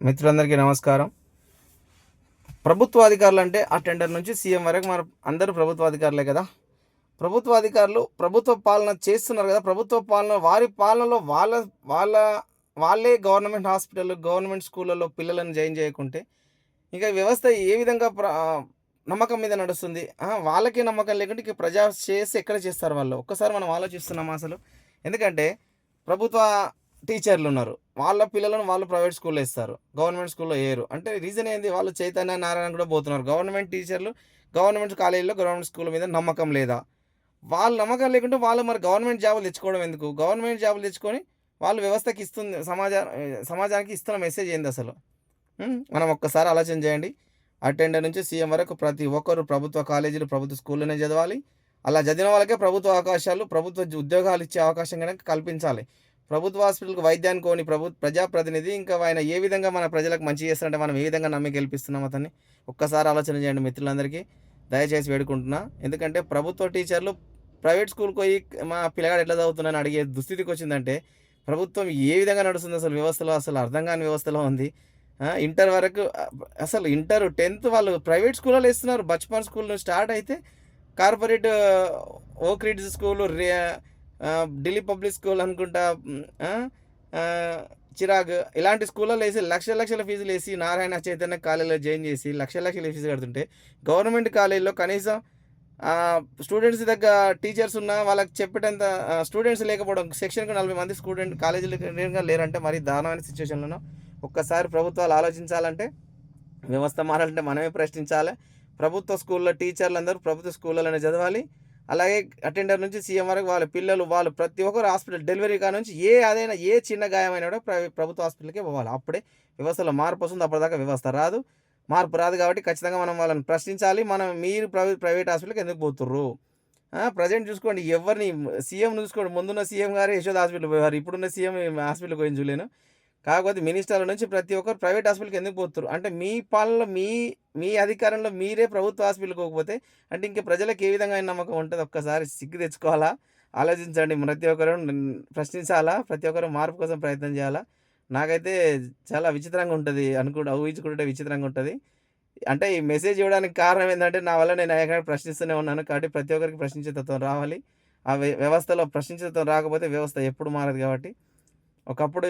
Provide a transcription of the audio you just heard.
మిత్రులందరికీ నమస్కారం. ప్రభుత్వ అధికారులు అంటే ఆ టెండర్ నుంచి సీఎం వరకు మన అందరూ ప్రభుత్వ అధికారులే కదా! ప్రభుత్వ అధికారులు ప్రభుత్వ పాలన చేస్తున్నారు కదా! ప్రభుత్వ పాలన వారి పాలనలో వాళ్ళ వాళ్ళే గవర్నమెంట్ హాస్పిటల్, గవర్నమెంట్ స్కూళ్ళలో పిల్లలను జాయిన్ చేయకుంటే, ఇంకా వ్యవస్థ ఏ విధంగా నమ్మకం మీద నడుస్తుంది? వాళ్ళకే నమ్మకం లేకుంటే ఇక ప్రజా శ్రేయస్సు ఎక్కడ చేస్తారు వాళ్ళు? ఒక్కసారి మనం ఆలోచిస్తున్నామా అసలు? ఎందుకంటే ప్రభుత్వ టీచర్లున్నారు. వాళ్ళ పిల్లలను వాళ్ళు ప్రైవేట్ స్కూల్‌లో ఏస్తారు. గవర్నమెంట్ స్కూల్‌లో ఎయరు. అంటే రీజన్ ఏంది? వాళ్ళు చైతన్య, నారాయణ కూడా పోతున్నారు. గవర్నమెంట్ టీచర్లు గవర్నమెంట్ కాలేజీలో, గవర్నమెంట్ స్కూల్ మీద నమ్మకం లేదా? వాళ్ళు నమ్మకం లేకుంటే వాళ్ళు మరి గవర్నమెంట్ జాబులు తెచ్చుకోవడం ఎందుకు? గవర్నమెంట్ జాబులు తెచ్చుకొని వాళ్ళు వ్యవస్థకి ఇస్తుంది సమాజానికి ఇస్తున్న మెసేజ్ ఏందసలు? మనం ఒక్కసారి ఆలోచన చేయండి. అటెండర్ నుంచి సీఎం వరకు ప్రతి ఒక్కరు ప్రభుత్వ కాలేజీలు, ప్రభుత్వ స్కూల్లోనే చదవాలి. అలా చదివిన వాళ్ళకే ప్రభుత్వ అవకాశాలు, ప్రభుత్వ ఉద్యోగాలు ఇచ్చే అవకాశం గనక కల్పించాలి. ప్రభుత్వ హాస్పిటల్‌కి వైద్యానికి పోని ప్రజాప్రతినిధి ఇంకా ఆయన ఏ విధంగా మన ప్రజలకు మంచి చేస్తారంటే మనం ఏ విధంగా నమ్మి గెలిపిస్తున్నాం అతన్ని? ఒక్కసారి ఆలోచన చేయండి మిత్రులందరికీ. దయచేసి వేడుకుంటున్నా. ఎందుకంటే ప్రభుత్వ టీచర్లు ప్రైవేట్ స్కూల్‌కి పోయి మా పిల్లగాడు ఎట్లా చదువుతున్నాడని అడిగే దుస్థితికొచ్చిందంటే, ప్రభుత్వం ఏ విధంగా నడుస్తుందో అసలు వ్యవస్థలో అసలు అర్థం కాని వ్యవస్థలో ఉంది. ఇంటర్ వరకు అసలు ఇంటర్, 10థ్ వాళ్ళు ప్రైవేట్ స్కూల్‌లో ఏస్తున్నారు. బచ్‌పన్ స్కూల్ నుంచి స్టార్ట్ అయితే కార్పొరేట్ ఓక్ ridge school, Delhi public school అనుకుంటా, చిరాగ్ ఇలాంటి స్కూళ్ళలో ఏసి లక్షల లక్షల ఫీజులేసి నారాయణ చైతన్య కాలేజీలో జాయిన్ చేసి లక్షల లక్షల ఫీజు కడుతుంటే, గవర్నమెంట్ కాలేజీలో కనీసం స్టూడెంట్స్ దగ్గర టీచర్స్ ఉన్నా వాళ్ళకి చెప్పేటంత స్టూడెంట్స్ లేకపోవడం, సెక్షన్‌కి 40 మంది కాలేజీలో లేరంటే మరీ దారుణమైన సిచ్యువేషన్‌లోనో ఒక్కసారి ప్రభుత్వాలు ఆలోచించాలంటే, వ్యవస్థ మారాలంటే మనమే ప్రశ్నించాలి. ప్రభుత్వ స్కూల్‌లో టీచర్లందరూ ప్రభుత్వ స్కూళ్ళలోనే చదవాలి. అలాగే అటెండర్ నుంచి సీఎం వరకు వాళ్ళ పిల్లలు వాళ్ళు ప్రతి ఒక్కరు హాస్పిటల్ డెలివరీ కానుంచి ఏ చిన్న గాయమైనా కూడా ప్రభుత్వ హాస్పిటల్‌కే పోవాలి. అప్పుడే వ్యవస్థలో మార్పు వస్తుంది. అప్పటిదాకా వ్యవస్థ రాదు. మార్పు రాదు కాబట్టి ఖచ్చితంగా మనం వాళ్ళని ప్రశ్నించాలి. మీరు ప్రైవేట్ హాస్పిటల్‌కి ఎందుకు పోతుర్రు? ప్రెజెంట్ చూసుకోండి ఎవరిని సీఎంని చూసుకోండి. ముందున్న సీఎం గారే యశోద హాస్పిటల్‌కి పోయారు. ఇప్పుడున్న సీఎం హాస్పిటల్‌కి పోయింది చూడలేను. కాకపోతే మినిస్టర్ల నుంచి ప్రతి ఒక్కరు ప్రైవేట్ హాస్పిటల్‌కి ఎందుకు పోతుర్రు? అంటే మీ పాలనలో మీ అధికారంలో మీరే ప్రభుత్వ హాస్పిటల్‌కి పోకపోతే అంటే ఇంక ప్రజలకు ఏ విధమైన నమ్మకం ఉంటది? ఒక్కసారి సిగ్గు తెచ్చుకోవాలా? ఆలోచించండి. ప్రతి ఒక్కరు ప్రశ్నించాలా? ప్రతి ఒక్కరు మార్పు కోసం ప్రయత్నం చేయాలా? నాకైతే చాలా విచిత్రంగా ఉంటది. ఊహించుకుంటే విచిత్రంగా ఉంటది. అంటే ఈ మెసేజ్ ఇవ్వడానికి కారణం ఏందంటే నా వల్ల నేను అనేకంగా ప్రశ్నిస్తూనే ఉన్నాను. కాబట్టి ప్రతి ఒక్కరికి ప్రశ్నించే తత్వం రావాలి. ఆ వ్యవస్థలో ప్రశ్నించే తత్వం రాకపోతే వ్యవస్థ ఎప్పుడు మారదు కాబట్టి ఒకప్పుడు